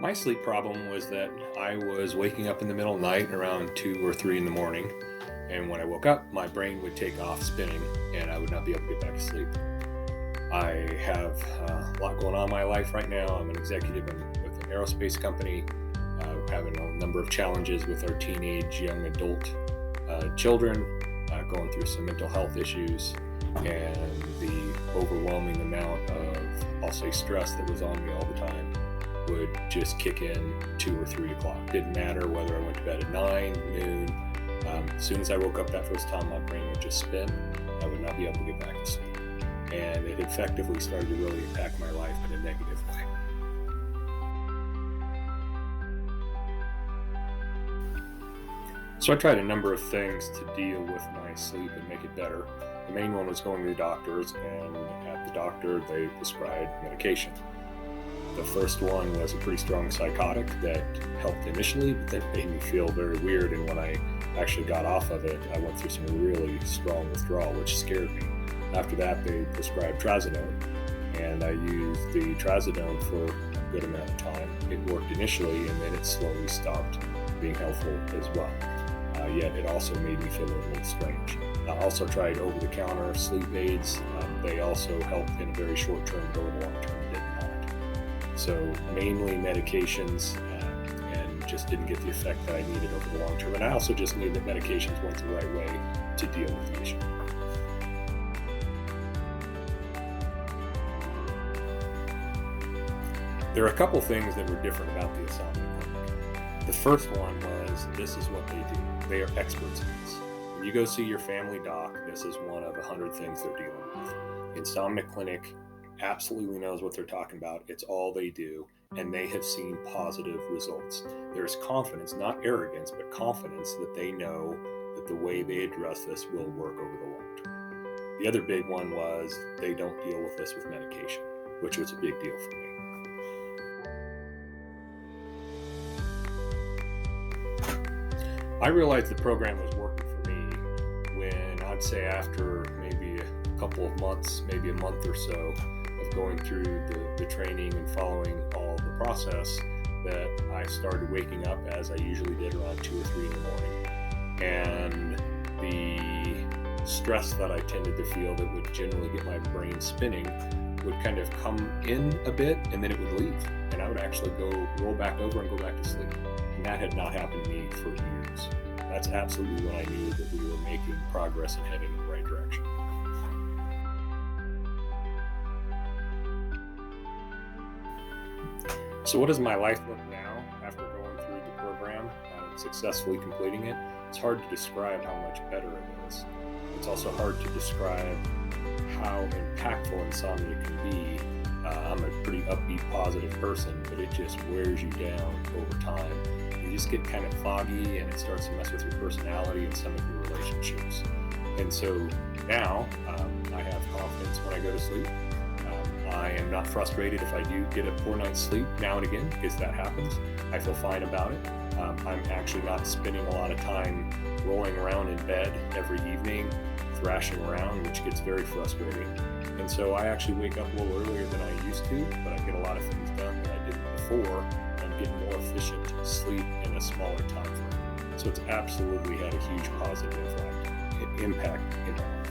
My sleep problem was that I was waking up in the middle of the night around 2 or 3 in the morning, and when I woke up, my brain would take off spinning and I would not be able to get back to sleep. I have a lot going on in my life right now. I'm an executive with an aerospace company, having a number of challenges with our teenage, young adult children, going through some mental health issues, and the overwhelming amount of, I'll say, stress that was on me all the time would just kick in 2 or 3 o'clock. Didn't matter whether I went to bed at 9, noon. As soon as I woke up that first time, my brain would just spin. I would not be able to get back to sleep. And it effectively started to really impact my life in a negative way. So I tried a number of things to deal with my sleep and make it better. The main one was going to the doctors, and at the doctor, they prescribed medication. The first one was a pretty strong psychotic that helped initially, but then made me feel very weird. And when I actually got off of it, I went through some really strong withdrawal, which scared me. After that, they prescribed trazodone, and I used the trazodone for a good amount of time. It worked initially, and then it slowly stopped being helpful as well. Yet it also made me feel a little strange. I also tried over-the-counter sleep aids. They also helped in a very short term, but over the long term did not. So mainly medications, and just didn't get the effect that I needed over the long term. And I also just knew that medications weren't the right way to deal with the issue. There are a couple things that were different about the Insomnia Clinic. The first one was, this is what they do. They are experts in this. When you go see your family doc, this is one of 100 things they're dealing with. The Insomnia Clinic absolutely knows what they're talking about. It's all they do, and they have seen positive results. There's confidence, not arrogance, but confidence that they know that the way they address this will work over the long term. The other big one was they don't deal with this with medication, which was a big deal for me. I realized the program was working for me when, I'd say, after maybe a couple of months, maybe a month or so of going through the training and following all the process, that I started waking up as I usually did around 2 or 3 in the morning. And the stress that I tended to feel that would generally get my brain spinning would kind of come in a bit, and then it would leave. And I would actually roll back over and go back to sleep. And that had not happened to me for years. That's absolutely when I knew that we were making progress and heading in the right direction. So what does my life look now after going through the program and successfully completing it? It's hard to describe how much better it is. It's also hard to describe how impactful insomnia can be. I'm a pretty upbeat, positive person, but it just wears you down over time. You just get kind of foggy, and it starts to mess with your personality and some of your relationships. And so now I have confidence when I go to sleep. I am not frustrated if I do get a poor night's sleep now and again, because that happens. I feel fine about it. I'm actually not spending a lot of time rolling around in bed every evening, thrashing around, which gets very frustrating. And so I actually wake up a little earlier than I used to, but I get a lot of things done that I didn't before, and get more efficient sleep in a smaller time frame. So it's absolutely had a huge positive impact in my life.